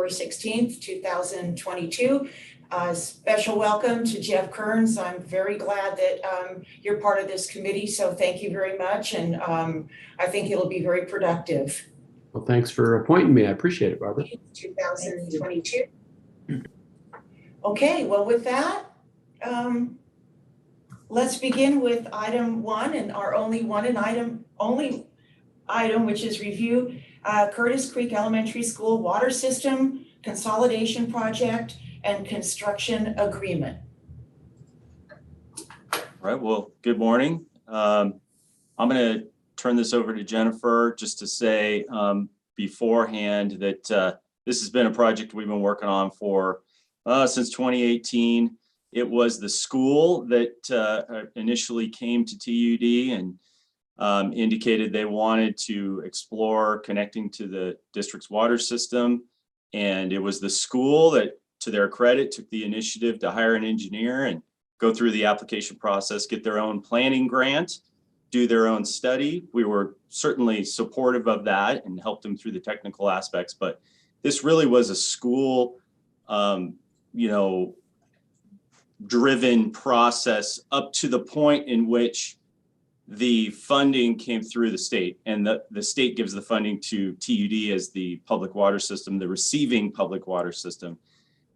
February 16th, 2022. Special welcome to Jeff Kearns. I'm very glad that you're part of this committee, so thank you very much. And I think it'll be very productive. Well, thanks for appointing me. I appreciate it, Barbara. 2022. Okay, well, with that, let's begin with item 1 and our only item, which is review Curtis Creek Elementary School Water System Consolidation Project and Construction Agreement. All right, well, good morning. I'm going to turn this over to Jennifer just to say beforehand that this has been a project we've been working on for since 2018. It was the school that initially came to TUD and indicated they wanted to explore connecting to the district's water system. And it was the school that, to their credit, took the initiative to hire an engineer and go through the application process, get their own planning grant, do their own study. We were certainly supportive of that and helped them through the technical aspects, but this really was a school, driven process up to the point in which the funding came through the state, and the state gives the funding to TUD as the public water system, the receiving public water system.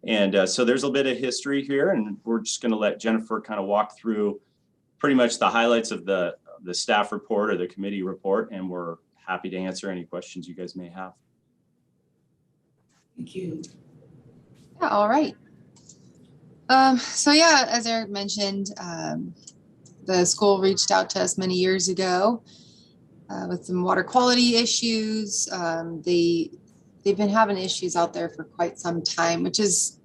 And so there's a bit of history here, and we're just going to let Jennifer kind of walk through pretty much the highlights of the staff report or the committee report, and we're happy to answer any questions you guys may have. Thank you. Yeah, all right. So yeah, as Eric mentioned, the school reached out to us many years ago with some water quality issues. They've been having issues out there for quite some time, which is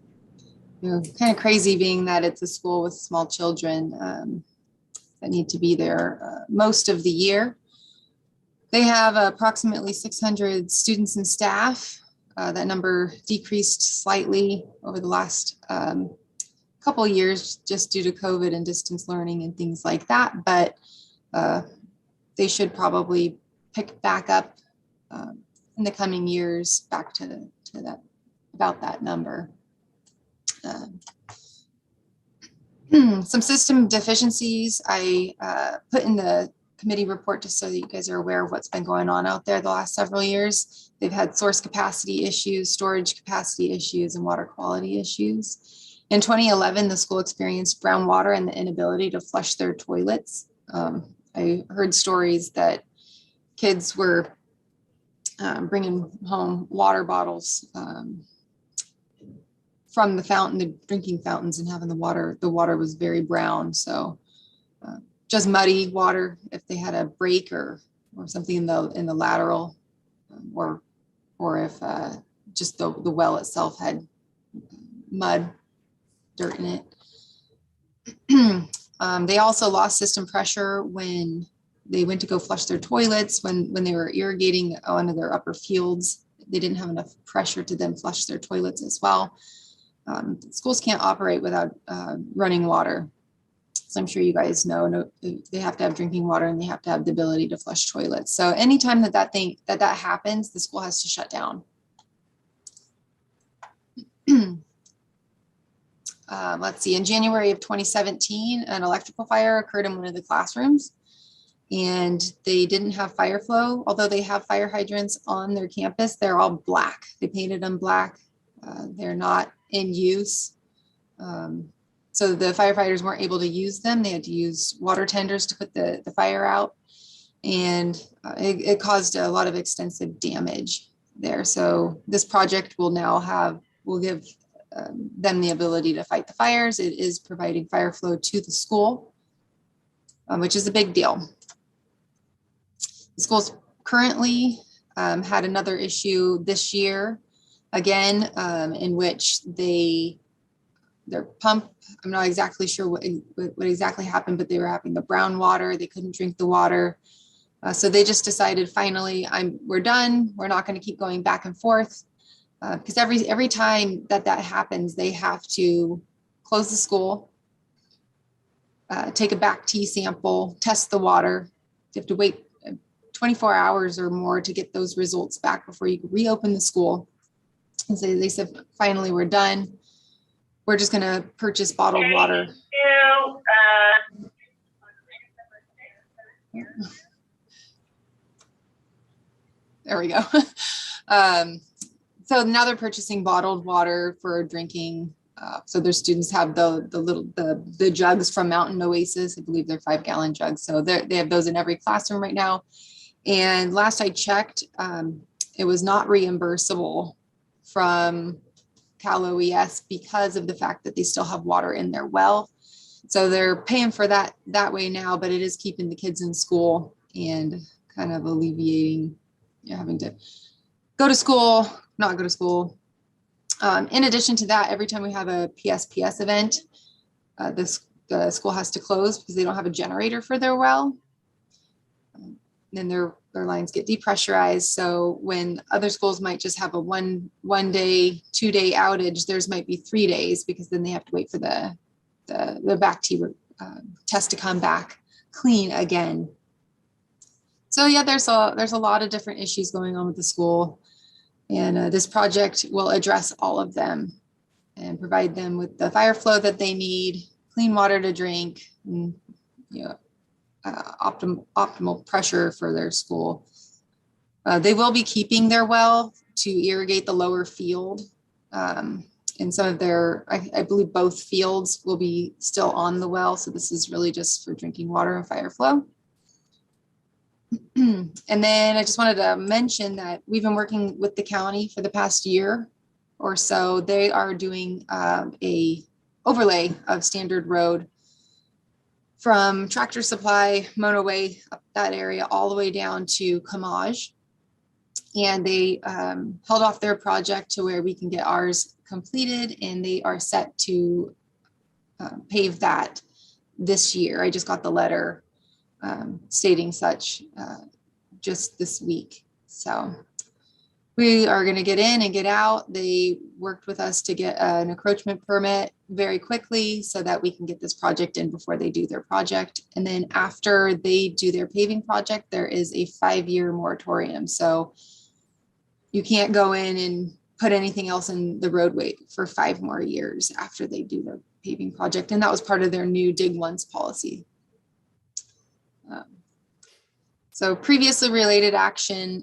kind of crazy, being that it's a school with small children that need to be there most of the year. They have approximately 600 students and staff. That number decreased slightly over the last couple of years just due to COVID and distance learning and things like that, but they should probably pick back up in the coming years back to that, about that number. Some system deficiencies I put in the committee report just so that you guys are aware of what's been going on out there the last several years. They've had source capacity issues, storage capacity issues, and water quality issues. In 2011, the school experienced brown water and the inability to flush their toilets. I heard stories that kids were bringing home water bottles from the fountain, the drinking fountains, and having the water was very brown. So just muddy water if they had a break or something in the lateral, or if just the well itself had mud, dirt in it. They also lost system pressure when they went to go flush their toilets, when they were irrigating onto their upper fields. They didn't have enough pressure to then flush their toilets as well. Schools can't operate without running water. So I'm sure you guys know, they have to have drinking water and they have to have the ability to flush toilets. So anytime that happens, the school has to shut down. Let's see, in January of 2017, an electrical fire occurred in one of the classrooms, and they didn't have fire flow. Although they have fire hydrants on their campus, they're all black. They painted them black. They're not in use. So the firefighters weren't able to use them. They had to use water tenders to put the fire out, and it caused a lot of extensive damage there. So this project will give them the ability to fight the fires. It is providing fire flow to the school, which is a big deal. The school's currently had another issue this year, again, in which their pump, I'm not exactly sure what exactly happened, but they were having the brown water. They couldn't drink the water. So they just decided, finally, we're done. We're not going to keep going back and forth. Because every time that happens, they have to close the school, take a back T sample, test the water. You have to wait 24 hours or more to get those results back before you can reopen the school. And so they said, finally, we're done. We're just gonna purchase bottled water. There we go. So now they're purchasing bottled water for drinking. So their students have the jugs from Mountain Oasis. I believe they're 5-gallon jugs. So they have those in every classroom right now. And last I checked, it was not reimbursable from Cal OES because of the fact that they still have water in their well. So they're paying for that way now, but it is keeping the kids in school and kind of alleviating having to go to school, not go to school. In addition to that, every time we have a PSPS event, the school has to close because they don't have a generator for their well. Then their lines get depressurized. So when other schools might just have a one day, 2-day outage, theirs might be 3 days because then they have to wait for the bacteria test to come back clean again. So yeah, there's a lot of different issues going on with the school, and this project will address all of them and provide them with the fire flow that they need, clean water to drink, and optimal pressure for their school. They will be keeping their well to irrigate the lower field. And some of their, I believe both fields will be still on the well. So this is really just for drinking water and fire flow. And then I just wanted to mention that we've been working with the county for the past year or so. They are doing a overlay of Standard Road from Tractor Supply, Motorway, up that area, all the way down to Comage. And they held off their project to where we can get ours completed, and they are set to pave that this year. I just got the letter stating such just this week. So we are going to get in and get out. They worked with us to get an encroachment permit very quickly so that we can get this project in before they do their project. And then after they do their paving project, there is a 5-year moratorium. So you can't go in and put anything else in the roadway for 5 more years after they do the paving project. And that was part of their new Dig Once policy. So previously related action,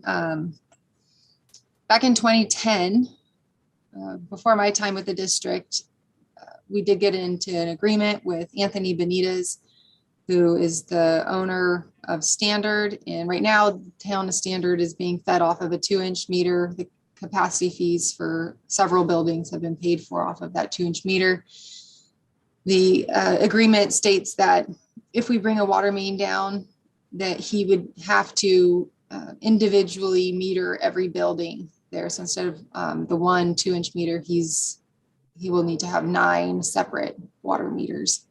back in 2010, before my time with the district, we did get into an agreement with Anthony Benitez, who is the owner of Standard. And right now, the town of Standard is being fed off of a 2-inch meter. The capacity fees for several buildings have been paid for off of that 2-inch meter. The agreement states that if we bring a water main down, that he would have to individually meter every building there. So instead of the 1 2-inch meter, he will need to have 9 separate water meters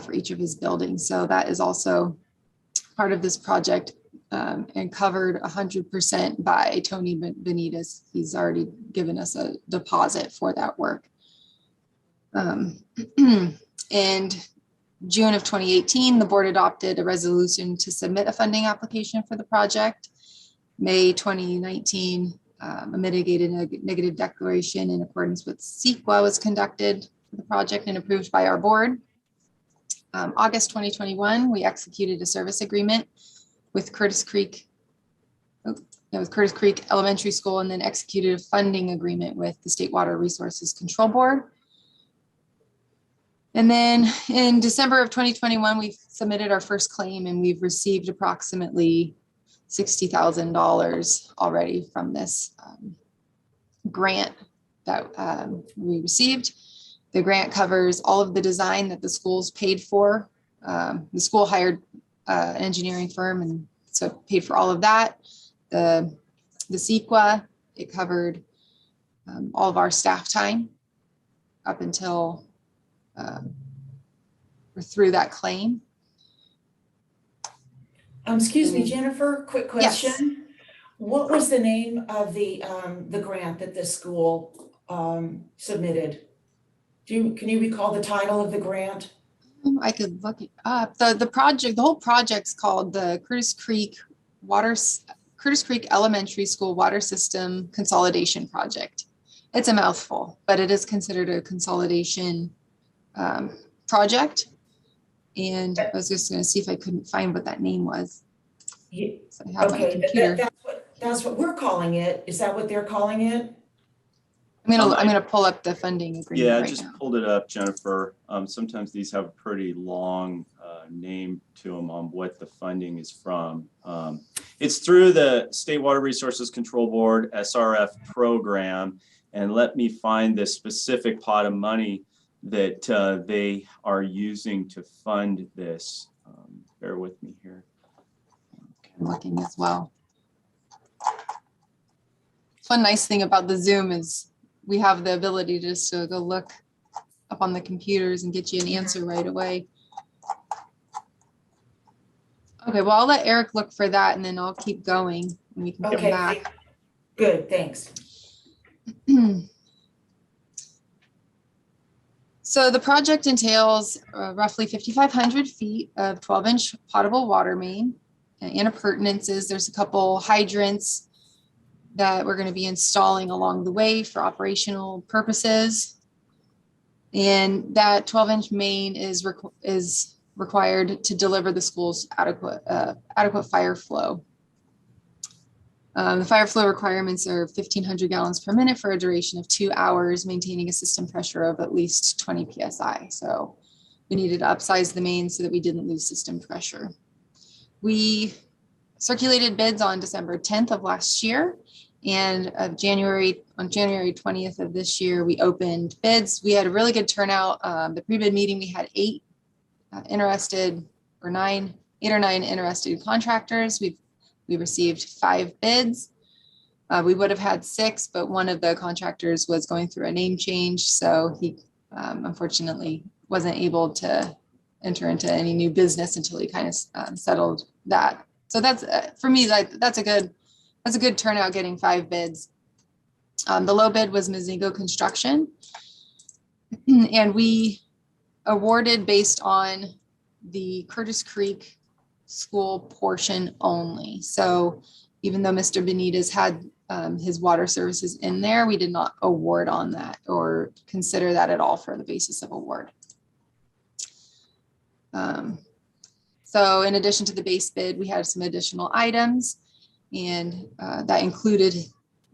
for each of his buildings. So that is also part of this project and covered 100% by Tony Benitez. He's already given us a deposit for that work. And June of 2018, the board adopted a resolution to submit a funding application for the project. May 2019, a mitigated negative declaration in accordance with CEQA was conducted for the project and approved by our board. August 2021, we executed a service agreement with Curtis Creek Elementary School, and then executed a funding agreement with the State Water Resources Control Board. And then in December of 2021, we submitted our first claim, and we've received approximately $60,000 already from this grant that we received. The grant covers all of the design that the schools paid for. The school hired an engineering firm, and so it paid for all of that. The CEQA, it covered all of our staff time up until we're through that claim. Excuse me, Jennifer, quick question. Yes. What was the name of the grant that the school submitted? Can you recall the title of the grant? I could look it up. The whole project's called the Curtis Creek Elementary School Water System Consolidation Project. It's a mouthful, but it is considered a consolidation project. And I was just going to see if I couldn't find what that name was. Yeah, So I have my okay, computer. that's what we're calling it. Is that what they're calling it? I'm gonna pull up the funding agreement Yeah, I right just now. pulled it up, Jennifer. Sometimes these have a pretty long name to them on what the funding is from. It's through the State Water Resources Control Board SRF program. And let me find the specific pot of money that they are using to fund this. Bear with me here. I'm looking as well. One nice thing about the Zoom is we have the ability just to go look up on the computers and get you an answer right away. Okay, well, I'll let Eric look for that and then I'll keep going and we can come Okay, back. good, thanks. So the project entails roughly 5,500 feet of 12-inch potable water main and appurtenances. There's a couple hydrants that we're going to be installing along the way for operational purposes. And that 12-inch main is required to deliver the school's adequate fire flow. The fire flow requirements are 1,500 gallons per minute for a duration of 2 hours, maintaining a system pressure of at least 20 PSI. So we needed to upsize the main so that we didn't lose system pressure. We circulated bids on December 10th of last year, and on January 20th of this year, we opened bids. We had a really good turnout. The pre-bid meeting, we had 8 or 9 interested contractors. We received 5 bids. We would have had 6, but one of the contractors was going through a name change. So he unfortunately wasn't able to enter into any new business until he kind of settled that. So that's for me, that's a good turnout, getting 5 bids. The low bid was Mizingo Construction, and we awarded based on the Curtis Creek school portion only. So even though Mr. Benitez had his water services in there, we did not award on that or consider that at all for the basis of award. So in addition to the base bid, we had some additional items, and that included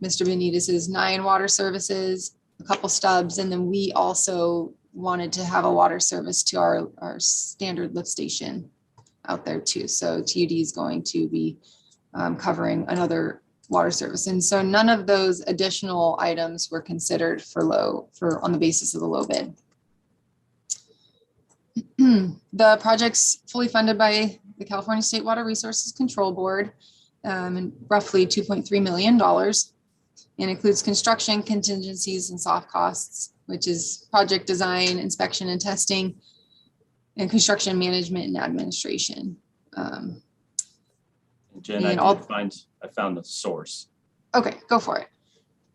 Mr. Benitez's 9 water services, a couple stubs, and then we also wanted to have a water service to our standard lift station out there too. So TUD is going to be covering another water service. And so none of those additional items were considered on the basis of the low bid. The project's fully funded by the California State Water Resources Control Board, and roughly $2.3 million, and includes construction contingencies and soft costs, which is project design, inspection and testing, and construction management and administration. Jen, and I found the source. Okay, go for it.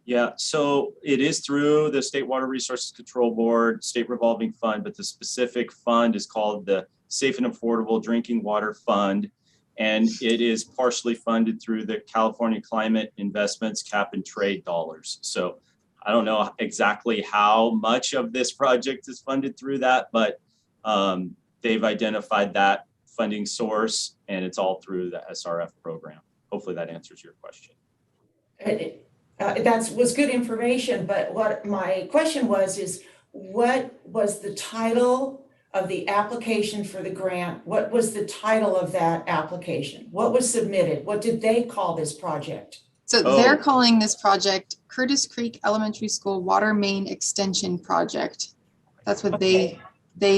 Yeah, so it is through the State Water Resources Control Board, State Revolving Fund, but the specific fund is called the Safe and Affordable Drinking Water Fund. And it is partially funded through the California Climate Investments Cap and Trade dollars. So I don't know exactly how much of this project is funded through that, but they've identified that funding source, and it's all through the SRF program. Hopefully that answers your question. That was good information, but what my question is what was the title of the application for the grant? What was the title of that application? What was submitted? What did they call this project? So they're calling this project Curtis Creek Elementary School Water Main Extension Project. That's what they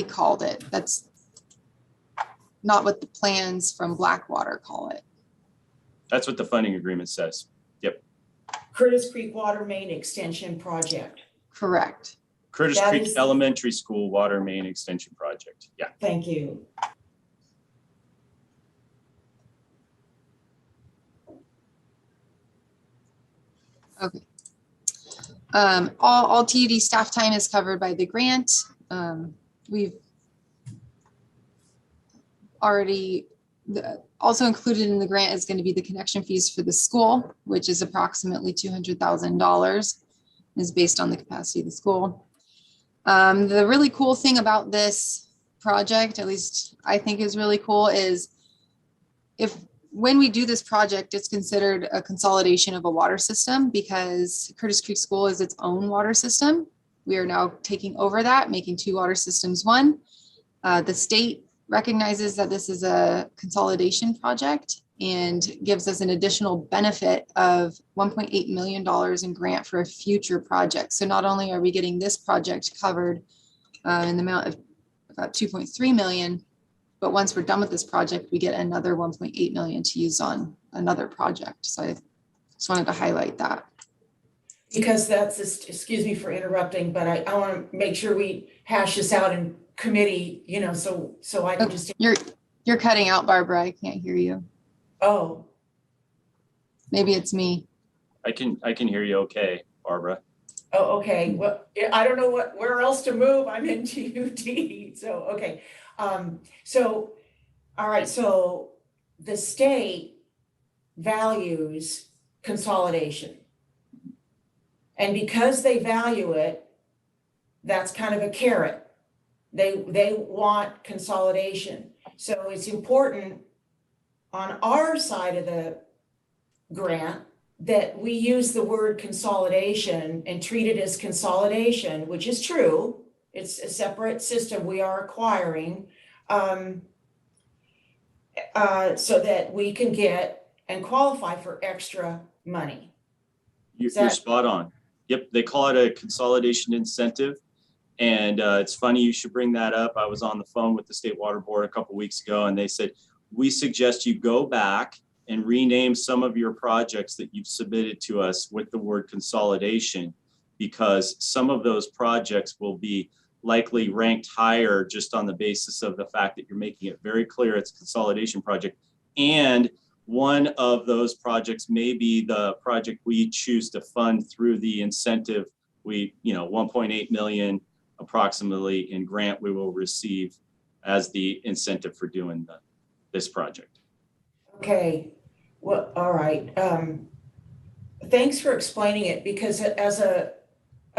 called it. That's not what the plans from Blackwater call it. That's what the funding agreement says. Yep. Curtis Creek Water Main Extension Project. Correct. Curtis Creek Elementary School Water Main Extension Project. Yeah. Thank you. Okay. All TUD staff time is covered by the grant. We've already also included in the grant is going to be the connection fees for the school, which is approximately $200,000. is based on the capacity of the school. The really cool thing about this project, at least I think is really cool, is when we do this project, it's considered a consolidation of a water system because Curtis Creek School is its own water system. We are now taking over that, making 2 water systems one. The state recognizes that this is a consolidation project and gives us an additional benefit of $1.8 million in grant for a future project. So not only are we getting this project covered in the amount of about 2.3 million, but once we're done with this project, we get another 1.8 million to use on another project. So I just wanted to highlight that. Because that's, excuse me for interrupting, but I want to make sure we hash this out in committee, you know, so I can just. You're cutting out, Barbara. I can't hear you. Oh. Maybe it's me. I can hear you okay, Barbara. Oh, okay. Well, I don't know where else to move. I'm in TUD. So, okay. So, all right. So the state values consolidation. And because they value it, that's kind of a carrot. They want consolidation. So it's important on our side of the grant that we use the word consolidation and treat it as consolidation, which is true. It's a separate system we are acquiring, so that we can get and qualify for extra money. You're spot on. Yep, they call it a consolidation incentive. And it's funny you should bring that up. I was on the phone with the State Water Board a couple of weeks ago, and they said, we suggest you go back and rename some of your projects that you've submitted to us with the word consolidation, because some of those projects will be likely ranked higher just on the basis of the fact that you're making it very clear it's a consolidation project. And one of those projects may be the project we choose to fund through the incentive. 1.8 million approximately in grant we will receive as the incentive for doing this project. Okay, well, all right. Thanks for explaining it, because as a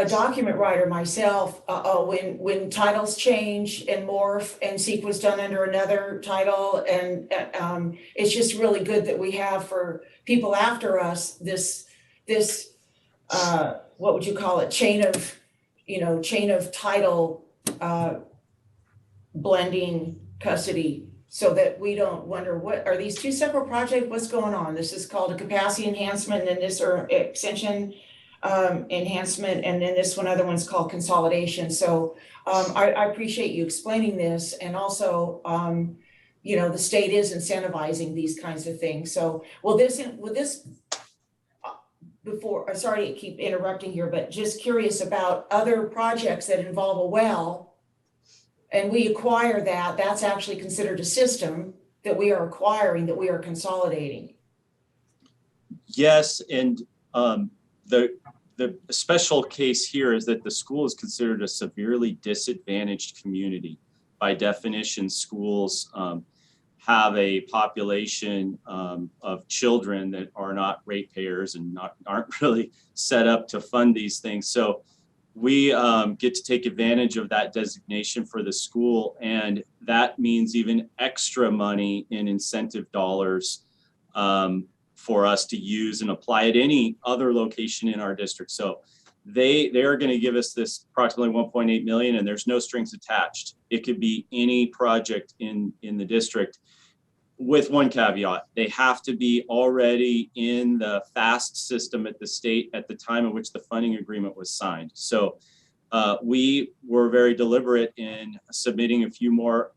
document writer myself, when titles change and morph and sequence done under another title, and it's just really good that we have for people after us this what would you call it, chain of title blending custody, so that we don't wonder, what are these 2 separate projects? What's going on? This is called a capacity enhancement, and this, or extension enhancement, and then this other one's called consolidation. So I appreciate you explaining this, and also the state is incentivizing these kinds of things. So will this before, sorry to keep interrupting here, but just curious about other projects that involve a well, and we acquire that's actually considered a system that we are acquiring, that we are consolidating. Yes, and the special case here is that the school is considered a severely disadvantaged community. By definition, schools have a population of children that are not ratepayers and aren't really set up to fund these things. So we get to take advantage of that designation for the school, and that means even extra money in incentive dollars for us to use and apply at any other location in our district. So they are going to give us this approximately 1.8 million, and there's no strings attached. It could be any project in the district, with one caveat: they have to be already in the FAST system at the state at the time in which the funding agreement was signed. So we were very deliberate in submitting a few more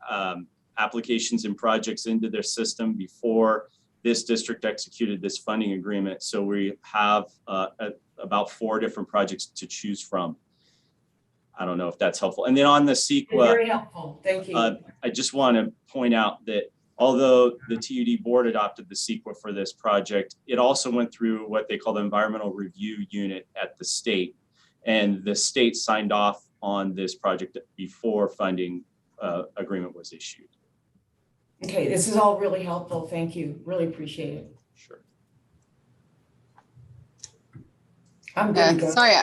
applications and projects into their system before this district executed this funding agreement. So we have about 4 different projects to choose from. I don't know if that's helpful. And then on the CEQA, Very helpful, thank you. I just want to point out that although the TUD board adopted the CEQA for this project, it also went through what they call the environmental review unit at the state. And the state signed off on this project before funding agreement was issued. Okay, this is all really helpful. Thank you. Really appreciate it. Sure. I'm good to go. Sorry,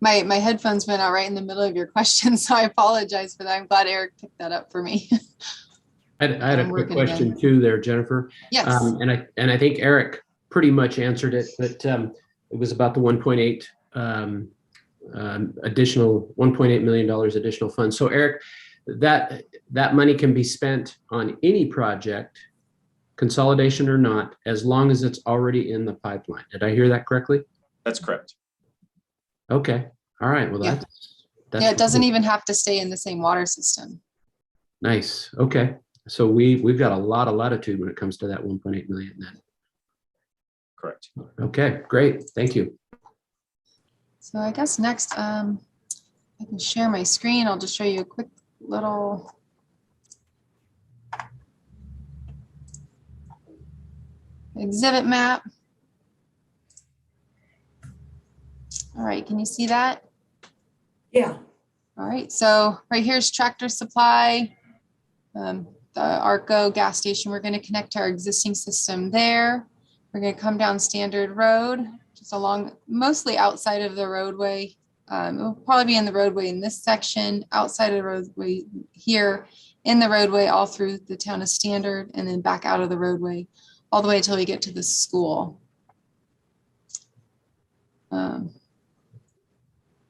My headphones went out right in the middle of your question, so I apologize for that. I'm glad Eric picked that up for me. I had a I'm quick working again. question too there, Jennifer. Yes. And I think Eric pretty much answered it, but it was about the 1.8 additional $1.8 million additional funds. So Eric, that money can be spent on any project, consolidation or not, as long as it's already in the pipeline. Did I hear that correctly? That's correct. Okay. All right. Well, Yeah. that's Yeah, it doesn't really even have to stay in the same water system. nice. Okay. So we've got a lot of latitude when it comes to that 1.8 million then. Correct. Okay, great. Thank you. So I guess next, I can share my screen. I'll just show you a quick little exhibit map. All right, can you see that? Yeah. All right, so right here's Tractor Supply, the Arco gas station. We're going to connect to our existing system there. We're going to come down Standard Road, just along, mostly outside of the roadway. It will probably be in the roadway in this section, outside of the roadway here, in the roadway all through the town of Standard, and then back out of the roadway all the way until we get to the school.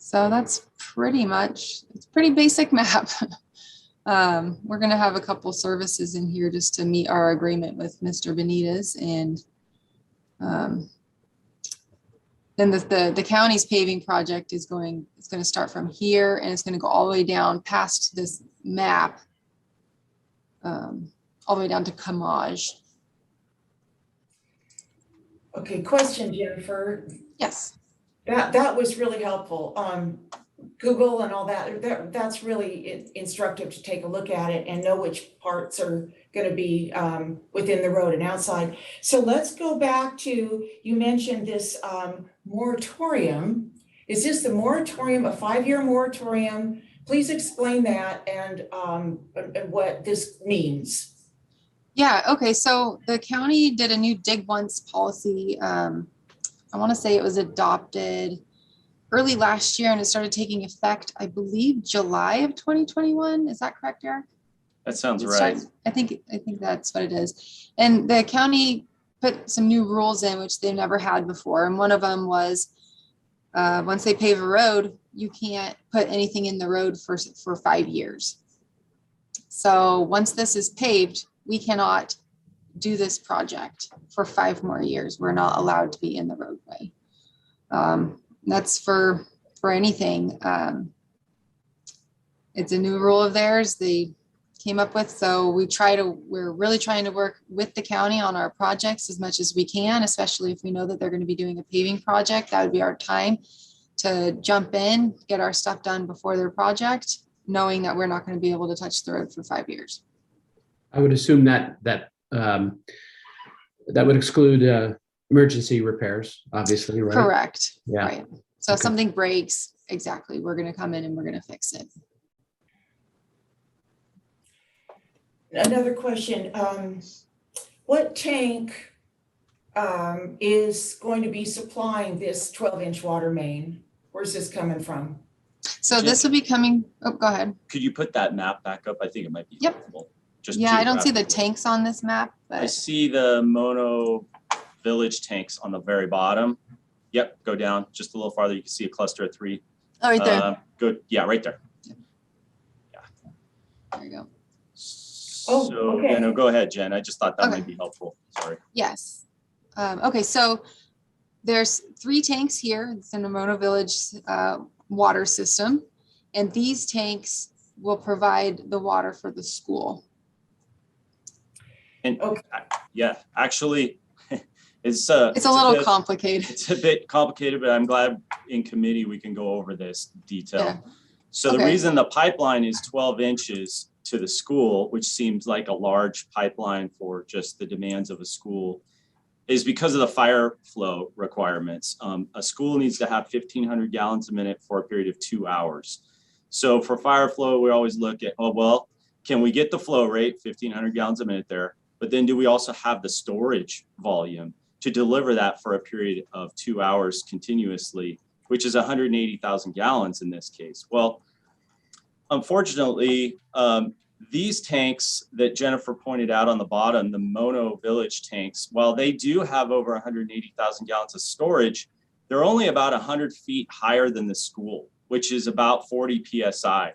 So that's pretty much, it's a pretty basic map. We're going to have a couple services in here just to meet our agreement with Mr. Benitez, and then the county's paving project is going, it's going to start from here and it's going to go all the way down past this map, all the way down to Camage. Okay, question, Jennifer. Yes. That was really helpful. Google and all that's really instructive to take a look at it and know which parts are going to be within the road and outside. So let's go back to, you mentioned this moratorium. Is this the moratorium, a 5-year moratorium? Please explain that and what this means. Yeah, okay, so the county did a new dig once policy. I want to say it was adopted early last year and it started taking effect, I believe, July of 2021. Is that correct, Eric? That sounds right. I think that's what it is. And the county put some new rules in which they've never had before. And one of them was once they pave a road, you can't put anything in the road for 5 years. So once this is paved, we cannot do this project for 5 more years. We're not allowed to be in the roadway. That's for anything. It's a new rule of theirs they came up with. So we're really trying to work with the county on our projects as much as we can, especially if we know that they're going to be doing a paving project. That would be our time to jump in, get our stuff done before their project, knowing that we're not going to be able to touch the road for 5 years. I would assume that would exclude emergency repairs, obviously, right? Correct. Yeah. Right. So if Okay. something breaks, exactly, we're going to come in and we're going to fix it. Another question, what tank is going to be supplying this 12-inch water main? Where's this coming from? So this will be coming, oh, go ahead. Could you put that map back up? I think it might be Yep. helpful. Just Yeah, I don't see the geographically. tanks on this map, I but see the Mono Village tanks on the very bottom. Yep, go down just a little farther. You can see a cluster of 3. oh, right there. Good. Yeah, right there. There you go. Oh, So, okay. yeah, no, go ahead, Jen. I just thought that Okay. might be helpful. Sorry. Yes. Okay, so there's 3 tanks here. It's in the Mono Village water system. And these tanks will provide the water for the school. And Okay. yeah, actually, it's a little complicated. It's a bit complicated, but I'm glad in committee we can go over this detail. Yeah. So the Okay. reason the pipeline is 12 inches to the school, which seems like a large pipeline for just the demands of a school, is because of the fire flow requirements. A school needs to have 1,500 gallons a minute for a period of 2 hours. So for fire flow, we always look at, oh, well, can we get the flow rate, 1,500 gallons a minute there? But then do we also have the storage volume to deliver that for a period of 2 hours continuously which is 180,000 gallons in this case. Well, unfortunately, these tanks that Jennifer pointed out on the bottom, the Mono Village tanks, while they do have over 180,000 gallons of storage, they're only about 100 feet higher than the school, which is about 40 PSI.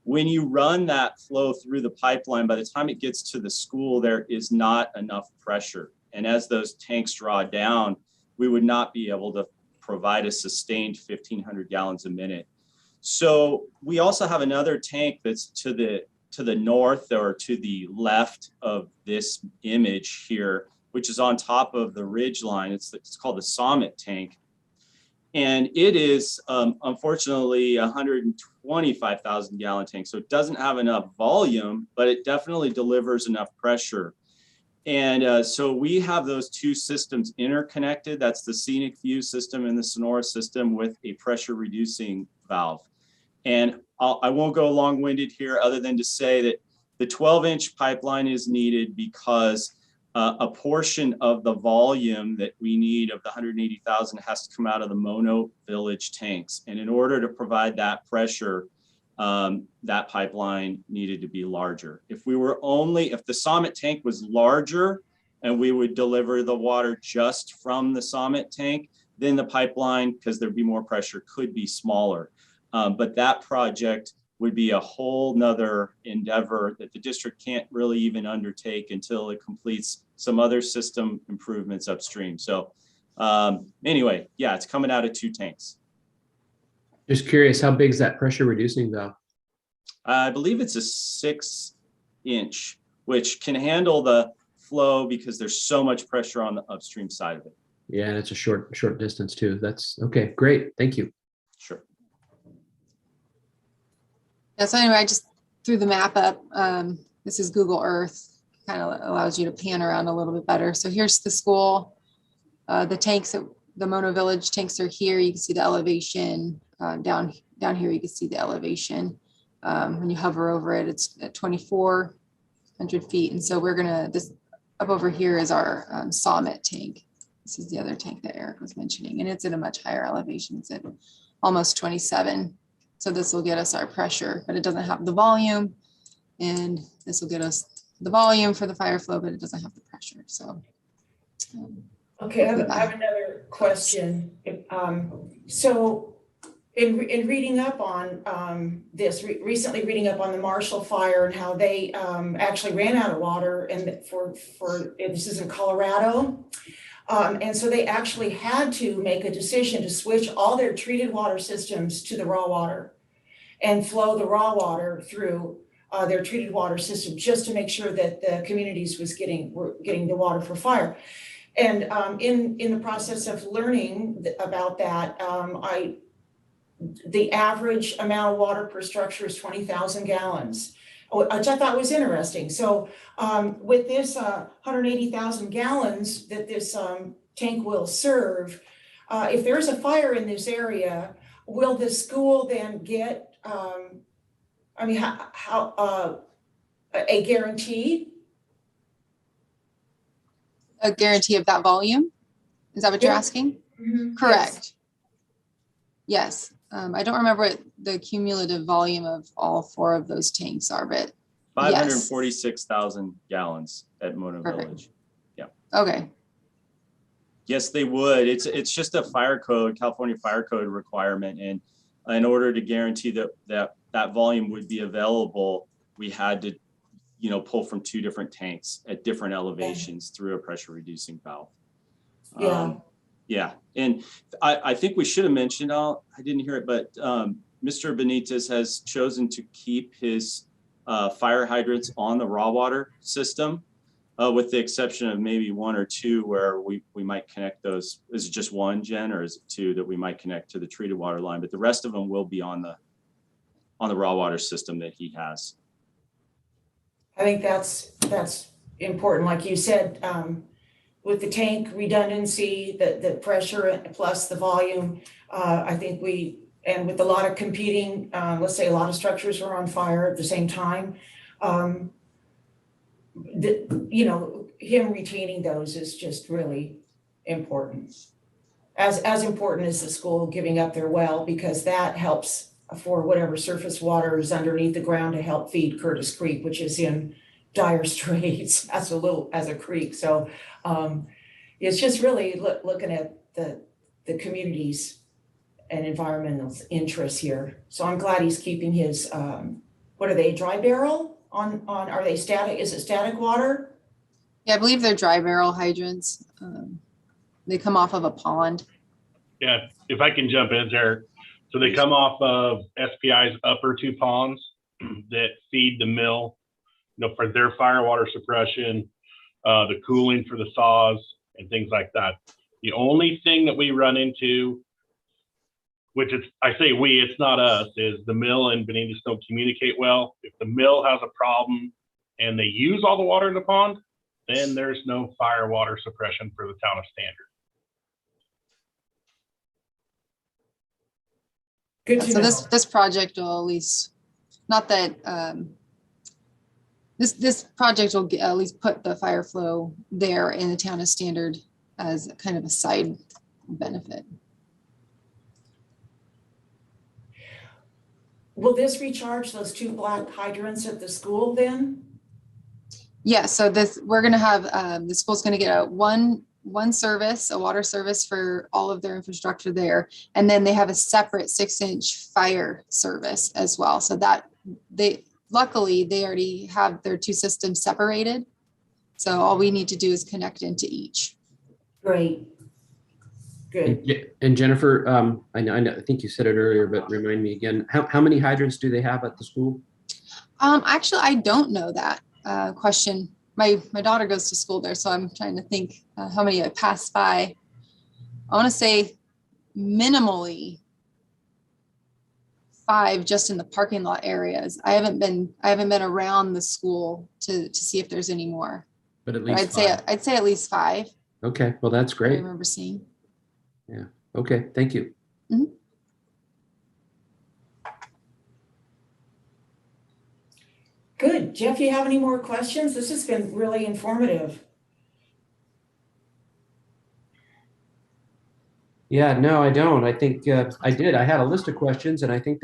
When you run that flow through the pipeline, by the time it gets to the school, there is not enough pressure. And as those tanks draw down, we would not be able to provide a sustained 1,500 gallons a minute. So we also have another tank that's to the north or to the left of this image here, which is on top of the ridge line. It's called the Summit tank. And it is unfortunately 125,000 gallon tank. So it doesn't have enough volume, but it definitely delivers enough pressure. And so we have those two systems interconnected. That's the Scenic View system and the Sonora system with a pressure reducing valve. And I won't go long-winded here other than to say that the 12-inch pipeline is needed because a portion of the volume that we need of the 180,000 has to come out of the Mono Village tanks. And in order to provide that pressure, that pipeline needed to be larger. If the Summit tank was larger and we would deliver the water just from the Summit tank, then the pipeline, because there'd be more pressure, could be smaller. But that project would be a whole nother endeavor that the district can't really even undertake until it completes some other system improvements upstream. So anyway, yeah, it's coming out of two tanks. Just curious, how big is that pressure reducing valve? I believe it's a 6-inch, which can handle the flow because there's so much pressure on the upstream side of it. Yeah, it's a short distance too. That's okay. Great. Thank you. Sure. Yeah, so anyway, I just threw the map up. This is Google Earth, kind of allows you to pan around a little bit better. So here's the school. The tanks, the Mono Village tanks are here. You can see the elevation. Down here, you can see the elevation. When you hover over it, it's at 2,400 feet. And so this up over here is our Summit tank. This is the other tank that Eric was mentioning, and it's at a much higher elevation. It's at almost 27. So this will get us our pressure, but it doesn't have the volume. And this will get us the volume for the fire flow, but it doesn't have the pressure. So. Okay, I have another question. So in reading up on this, recently reading up on the Marshall Fire and how they actually ran out of water, and for this is in Colorado. And so they actually had to make a decision to switch all their treated water systems to the raw water and flow the raw water through their treated water system just to make sure that the communities were getting the water for fire. And in the process of learning about that, the average amount of water per structure is 20,000 gallons, which I thought was interesting. So with this 180,000 gallons that this tank will serve, if there's a fire in this area, will the school then get, how a guarantee? A guarantee of that volume? Is that what you're asking? Mm-hmm. Correct. Yes. I don't remember what the cumulative volume of all 4 of those tanks are, but 546,000 gallons at Mono Village. Yeah. Okay. Yes, they would. It's just a fire code, California fire code requirement. And in order to guarantee that volume would be available, we had to, pull from 2 different tanks at different elevations through a pressure reducing valve. Yeah. Yeah. And I think we should have mentioned, I didn't hear it, but Mr. Benitez has chosen to keep his fire hydrants on the raw water system, with the exception of maybe 1 or 2 where we might connect those. Is it just 1, Jen, or is it 2 that we might connect to the treated water line? But the rest of them will be on the raw water system that he has. I think that's important. Like you said, with the tank redundancy, the pressure plus the volume, I think and with a lot of competing, let's say a lot of structures are on fire at the same time, him retaining those is just really important. as important as the school giving up their well, because that helps for whatever surface water is underneath the ground to help feed Curtis Creek, which is in dire straits as a creek. So it's just really looking at the community's and environmental interests here. So I'm glad he's keeping his, what are they, dry barrel are they static? Is it static water? Yeah, I believe they're dry barrel hydrants. They come off of a pond. Yeah, if I can jump in there. So they Please. come off of SPI's upper two ponds that feed the mill, for their fire water suppression, the cooling for the saws and things like that. The only thing that we run into, which is, I say we, it's not us, is the mill and Benitez don't communicate well. If the mill has a problem and they use all the water in the pond, then there's no fire water suppression for the town of Standard. Good to So know. this project will at least, not that this project will at least put the fire flow there in the town of Standard as kind of a side benefit. Will this recharge those 2 black hydrants at the school then? Yeah, so we're gonna have the school's gonna get one service, a water service for all of their infrastructure there, and then they have a separate 6-inch fire service as well. So that luckily they already have their 2 systems separated. So all we need to do is connect into each. Great. Good. And Jennifer, I think you said it earlier, but remind me again, how many hydrants do they have at the school? Actually, I don't know that question. My daughter goes to school there, so I'm trying to think how many I passed by. I want to say minimally 5 just in the parking lot areas. I haven't been around the school to see if there's any more. But at But least I'd say at least 5. Okay, well, that's I great. remember seeing. Yeah. Okay, thank you. Mhm. Good. Jeff, you have any more questions? This has been really informative. Yeah, no, I don't. I think I did. I had a list of questions, and I think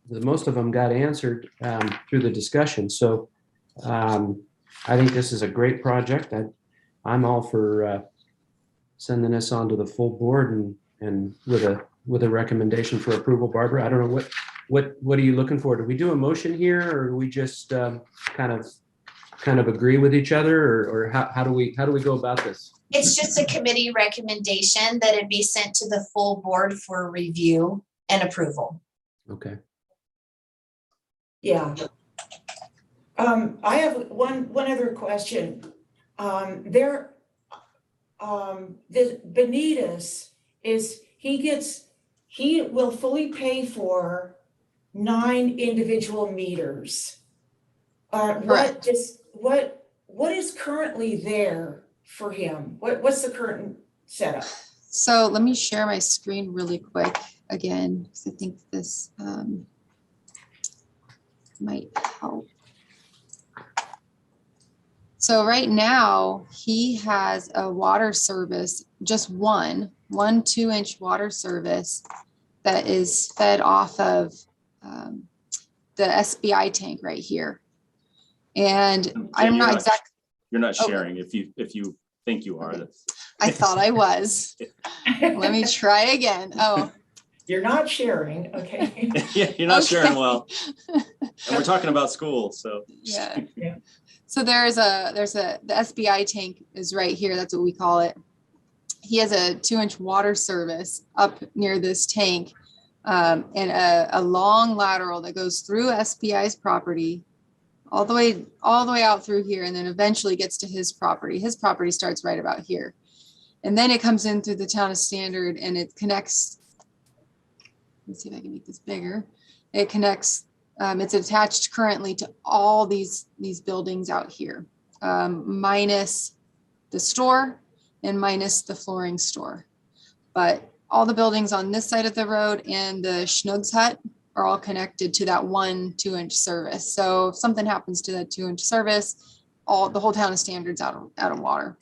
most of them got answered through the discussion. So I think this is a great project. I'm all for sending this on to the full board and with a recommendation for approval. Barbara, I don't know what are you looking for? Do we do a motion here, or do we just kind of agree with each other, or how do we go about this? It's just a committee recommendation that it be sent to the full board for review and approval. Okay. Yeah. I have one other question. The Benitez he will fully pay for 9 individual meters. What is currently there for him? What's the current setup? So let me share my screen really quick again, because I think this might help. So right now he has a water service, just one 2-inch water service that is fed off of the SPI tank right here. And I'm not exactly. You're not Oh. sharing if you think you are. Okay. I thought I was. Let me try again. Oh. You're not sharing, okay? Yeah, you're not sharing Okay. well. And we're talking about school, so. Yeah. Yeah. So the SPI tank is right here. That's what we call it. He has a 2-inch water service up near this tank, and a long lateral that goes through SPI's property, all the way out through here, and then eventually gets to his property. His property starts right about here, and then it comes in through the town of Standard, and it connects. Let's see if I can make this bigger. It connects. It's attached currently to all these buildings out here, minus the store and minus the flooring store. But all the buildings on this side of the road and the Schnugs hut are all connected to that one 2-inch service. So if something happens to that 2-inch service, the whole town of Standard's out of water.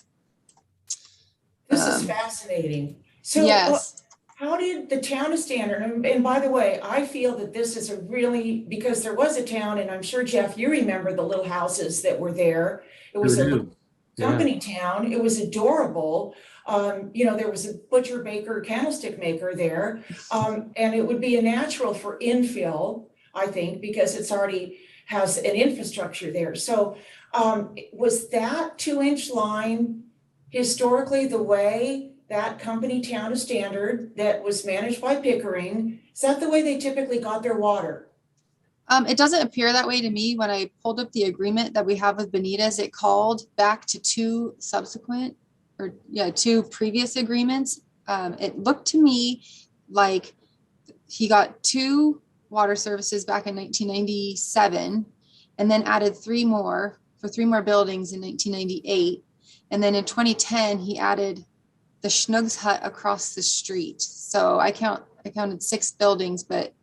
This is fascinating. So Yes. how did the town of Standard, and by the way, I feel that this is a really, because there was a town, and I'm sure Jeff, you remember the little houses that were there. It was Sure a do. Yeah. company town. It was adorable. There was a butcher, baker, candlestick maker there. And it would be a natural for infill, I think, because it's already has an infrastructure there. So was that 2-inch line historically the way that company town of Standard that was managed by Pickering, is that the way they typically got their water? It doesn't appear that way to me. When I pulled up the agreement that we have with Benitez, it called back to two previous agreements. It looked to me like he got 2 water services back in 1997 and then added 3 more for 3 more buildings in 1998. And then in 2010, he added the Schnugs hut across the street. So I counted 6 buildings, but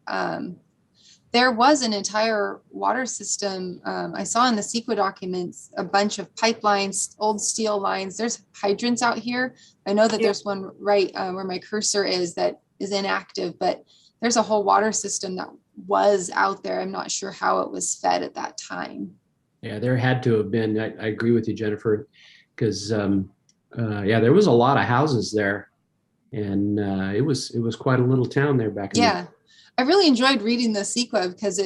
there was an entire water system. I saw in the CEQA documents a bunch of pipelines, old steel lines. There's hydrants out here. I know that there's one right where my cursor is that is inactive, but there's a whole water system that was out there. I'm not sure how it was fed at that time. Yeah, there had to have been. I agree with you, Jennifer, because there was a lot of houses there, and it was quite a little town there back in Yeah, I really enjoyed reading the CEQA because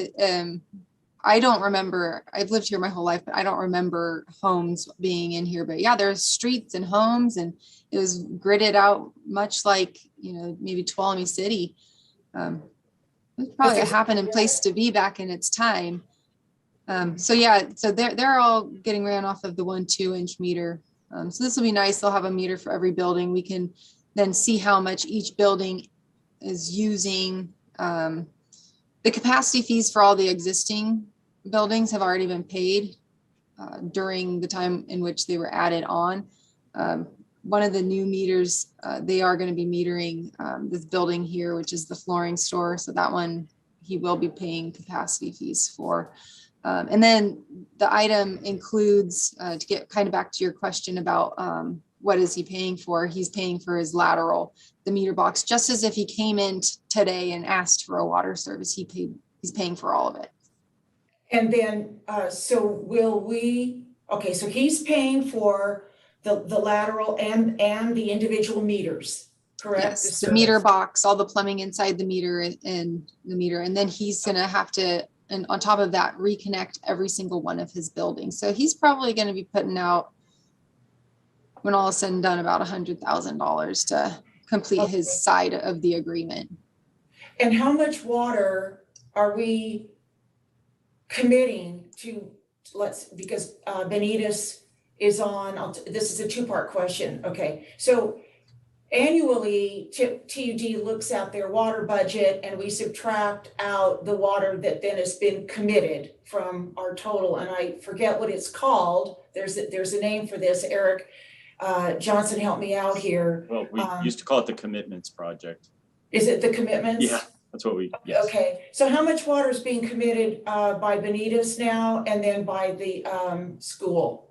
I don't remember. I've lived here my whole life, but I don't remember homes being in here. But yeah, there's streets and homes, and it was gridded out much like maybe Tuolumne City. It was probably a happening place to be back in its time. So they're all getting ran off of the 1 2-inch meter. So this will be nice. They'll have a meter for every building. We can then see how much each building is using. The capacity fees for all the existing buildings have already been paid during the time in which they were added on. One of the new meters, they are going to be metering this building here, which is the flooring store. So that one he will be paying capacity fees for. And then the item includes, to get kind of back to your question about what is he paying for? He's paying for his lateral, the meter box, just as if he came in today and asked for a water service, he's paying for all of it. And then, so he's paying for the lateral and the individual meters, correct? Yes, the meter box, all the plumbing inside the meter and the meter. And then he's going to have to, and on top of that, reconnect every single one of his buildings. So he's probably going to be putting out, when all is said and done, about $100,000 to complete his side of the agreement. And how much water are we committing to, because Benitez is on, this is a 2-part question. Okay, so annually, TUD looks at their water budget and we subtract out the water that then has been committed from our total. And I forget what it's called. There's a name for this. Eric Johnson, help me out here. Well, we used to call it the Commitments Project. Is it the commitments? Yeah, that's what yes. Okay, so how much water is being committed by Benitez now and then by the school?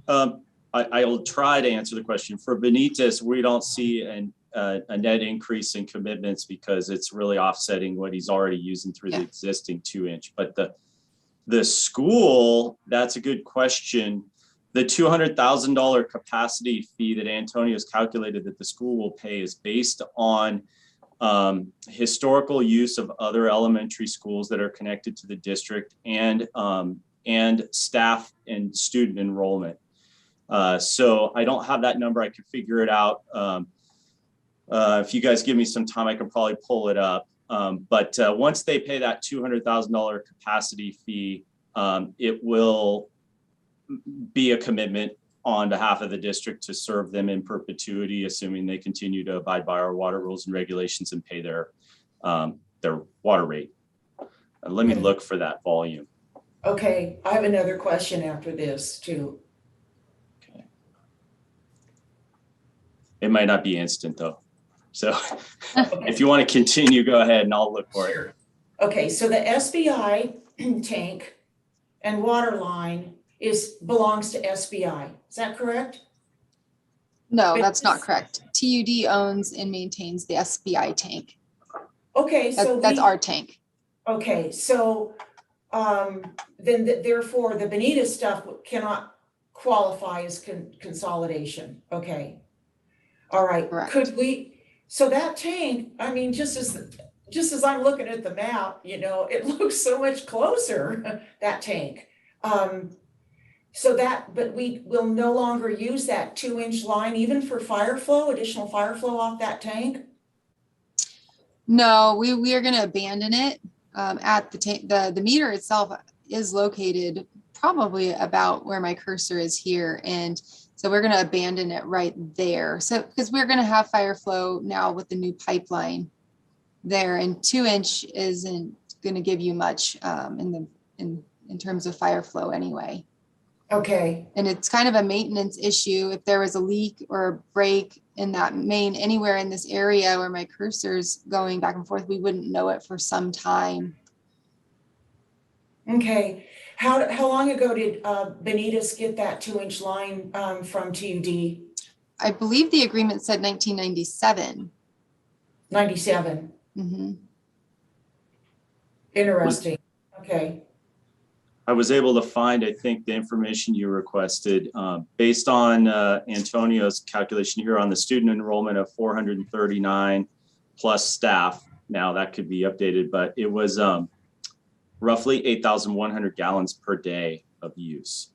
I'll try to answer the question. For Benitez, we don't see a net increase in commitments because it's really offsetting what he's already using through the existing 2-inch. But the school, that's a good question. The $200,000 capacity fee that Antonio's calculated that the school will pay is based on historical use of other elementary schools that are connected to the district and staff and student enrollment. So I don't have that number. I can figure it out. If you guys give me some time, I can probably pull it up. But once they pay that $200,000 capacity fee, it will be a commitment on behalf of the district to serve them in perpetuity, assuming they continue to abide by our water rules and regulations and pay their water rate. Let me look for that volume. Okay, I have another question after this too. Okay. It might not be instant though. So if you want to continue, go ahead and I'll look for it. Okay, so the SPI tank and water line belongs to SPI. Is that correct? No, But that's not this- correct. TUD owns and maintains the SPI tank. Okay, so That's we, our tank. okay, so then therefore the Bonita stuff cannot qualify as consolidation, okay? All right, Correct. could we, so that tank, I mean, just as I'm looking at the map, you know, it looks so much closer, that tank. So that, but we will no longer use that 2-inch line even for fire flow, additional fire flow off that tank? No, we are gonna abandon it at the tank. The meter itself is located probably about where my cursor is here. And so we're gonna abandon it right there. So, because we're gonna have fire flow now with the new pipeline there, and 2-inch isn't gonna give you much in terms of fire flow anyway. Okay, And it's kind of a maintenance issue. If there was a leak or a break in that main, anywhere in this area where my cursor's going back and forth, we wouldn't know it for some time. okay. How long ago did Benitez get that 2-inch line from TUD? I believe the agreement said 1997. 97, Mhm. interesting, okay. I was able to find, I think, the information you requested based on Antonio's calculation here on the student enrollment of 439 plus staff. Now that could be updated, but it was roughly 8,100 gallons per day of use,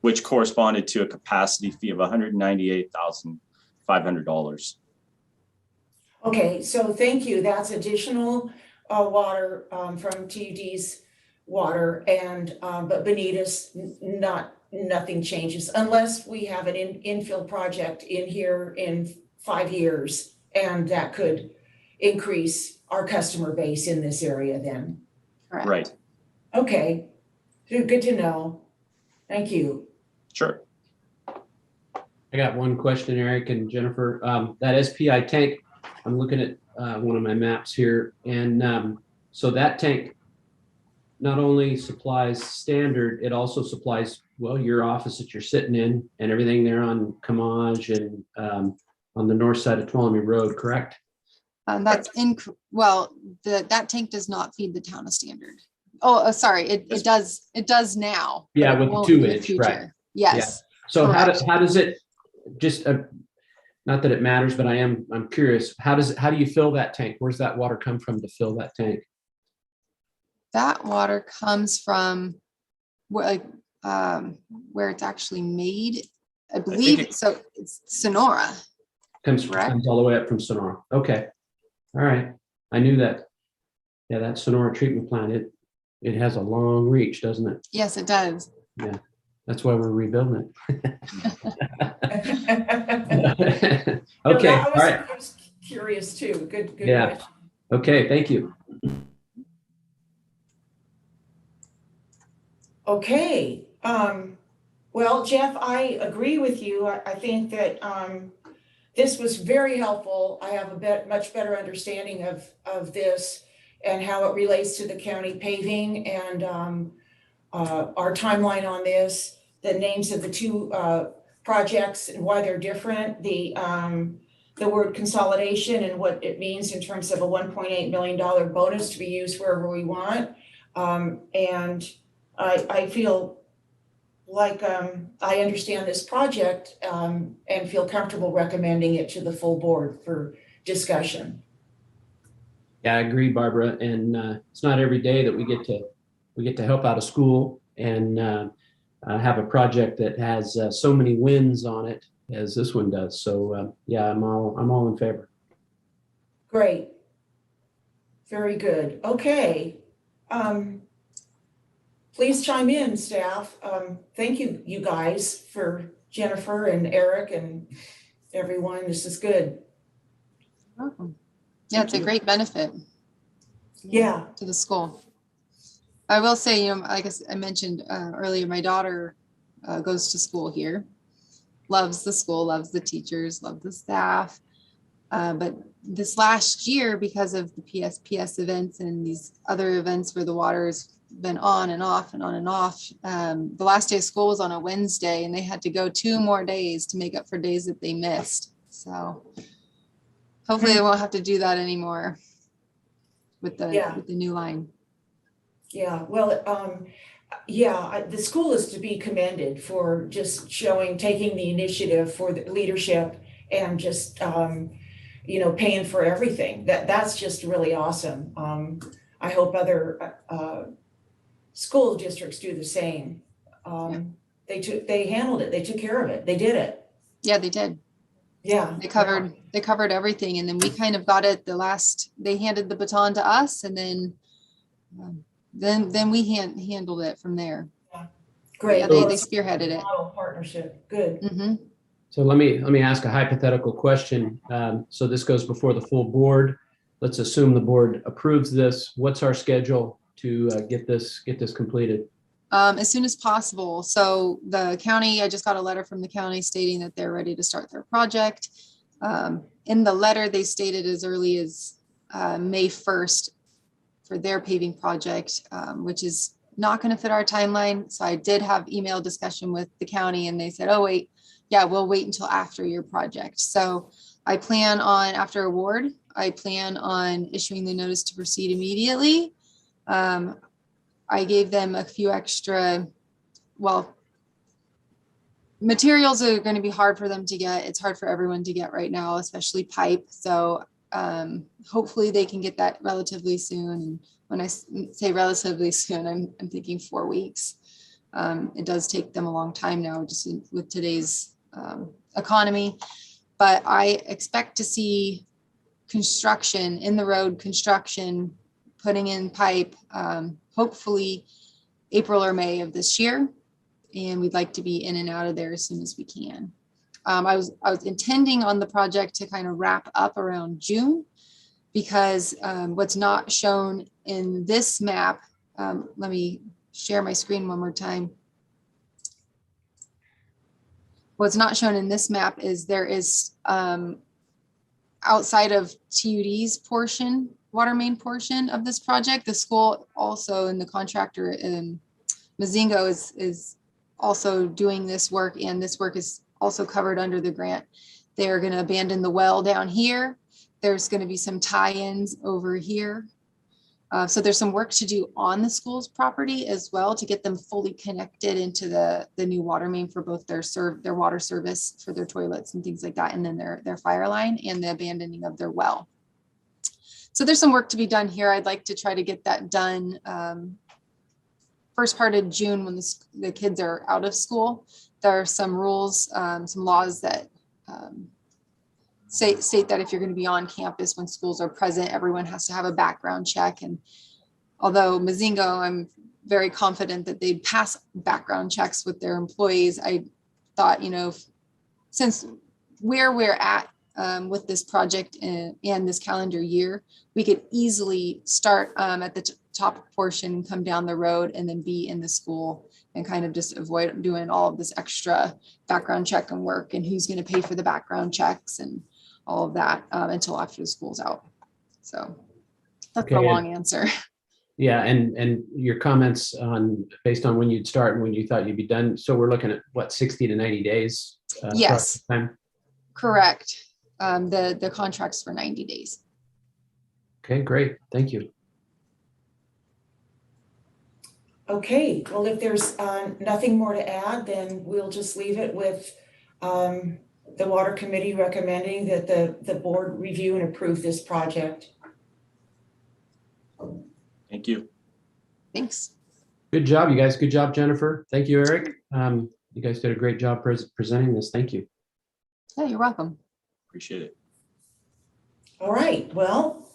which corresponded to a capacity fee of $198,500. Okay, so thank you, that's additional water from TUD's water and, but Benitez, nothing changes unless we have an infill project in here in 5 years. And that could increase our customer base in this area then. Correct. Right. Okay, good to know. Thank you. Sure. I got one question, Eric and Jennifer. That SPI tank, I'm looking at one of my maps here. And so that tank not only supplies standard, it also supplies, well, your office that you're sitting in and everything there on Camage and on the north side of Tuolumne Road, correct? That's well, that tank does not feed the town of Standard. Oh, sorry, it does now. but Yeah, it with the won't in 2-inch, right. future. Yes. So how Correct. does it, just not that it matters, but I'm curious, how do you fill that tank? Where's that water come from to fill that tank? That water comes from where it's actually made, I believe. So it's Sonora. Comes Correct. all the way up from Sonora. Okay. All right. I knew that. Yeah, that Sonora treatment plant, it has a long reach, doesn't it? Yes, it does. Yeah. That's why we're rebuilding it. No, Okay. I All right. was curious too. Good Yeah. question. Okay. Thank you. Okay, well, Jeff, I agree with you. I think that this was very helpful. I have a much better understanding of this and how it relates to the county paving and our timeline on this, the names of the two projects and why they're different, the word consolidation and what it means in terms of a $1.8 million bonus to be used wherever we want. And I feel like I understand this project and feel comfortable recommending it to the full board for discussion. Yeah, I agree, Barbara. And it's not every day that we get to help out a school and have a project that has so many wins on it as this one does. So yeah, I'm all in favor. Great. Very good. Okay. Please chime in, staff. Thank you, you guys, for Jennifer and Eric and everyone. This is good. Welcome. Yeah, it's a great benefit. Yeah. To the school. I will say, like I mentioned earlier, my daughter goes to school here, loves the school, loves the teachers, loves the staff. But this last year, because of the PSPS events and these other events where the water is been on and off and on and off. The last day of school was on a Wednesday and they had to go 2 more days to make up for days that they missed. So hopefully they won't have to do that anymore with the new line. Yeah, well, the school is to be commended for just taking the initiative for the leadership and just, paying for everything. That's just really awesome. I hope other school districts do the same. They handled it. They took care of it. They did it. Yeah, they did. Yeah. They covered everything. And then we kind of got it they handed the baton to us, and then we handled it from there. Yeah. Great. Yeah, they spearheaded it. Model partnership. Good. Mm-hmm. So let me ask a hypothetical question. So this goes before the full board. Let's assume the board approves this. What's our schedule to get this completed? As soon as possible. So the county, I just got a letter from the county stating that they're ready to start their project. In the letter, they stated as early as May 1st for their paving project, which is not going to fit our timeline. So I did have email discussion with the county and they said, oh, wait, yeah, we'll wait until after your project. So I plan on, after award, I plan on issuing the notice to proceed immediately. I gave them a few extra, materials are going to be hard for them to get. It's hard for everyone to get right now, especially pipe. So hopefully they can get that relatively soon. And when I say relatively soon, I'm thinking 4 weeks. It does take them a long time now, just with today's economy. But I expect to see construction, in the road construction, putting in pipe, hopefully April or May of this year. And we'd like to be in and out of there as soon as we can. I was intending on the project to kind of wrap up around June, because what's not shown in this map, let me share my screen one more time. What's not shown in this map is there is outside of TUD's portion, water main portion of this project, the school also, and the contractor Mazingo is also doing this work, and this work is also covered under the grant. They're going to abandon the well down here. There's going to be some tie-ins over here. So there's some work to do on the school's property as well to get them fully connected into the new water main for both their water service for their toilets and things like that, and then their fire line and the abandoning of their well. So there's some work to be done here. I'd like to try to get that done first part of June when the kids are out of school. There are some rules, some laws that state that if you're going to be on campus when schools are present, everyone has to have a background check. And although Mazingo, I'm very confident that they'd pass background checks with their employees, I thought, since where we're at with this project and this calendar year, we could easily start at the top portion, come down the road, and then be in the school and kind of just avoid doing all of this extra background check and work and who's going to pay for the background checks and all of that until after the school's out. So that's a long answer. Yeah, and your comments based on when you'd start and when you thought you'd be done. So we're looking at what, 60 to 90 days? Yes, time? Correct. The contract's for 90 days. Okay, great. Thank you. Okay, well, if there's nothing more to add, then we'll just leave it with the Water Committee recommending that the board review and approve this project. Thank you. Thanks. Good job, you guys. Good job, Jennifer. Thank you, Eric. You guys did a great job presenting this. Thank you. Yeah, you're welcome. Appreciate it. All right, well,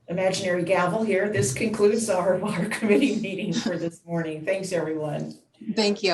imaginary gavel here. This concludes our Water Committee meeting for this morning. Thanks, everyone. Thank you.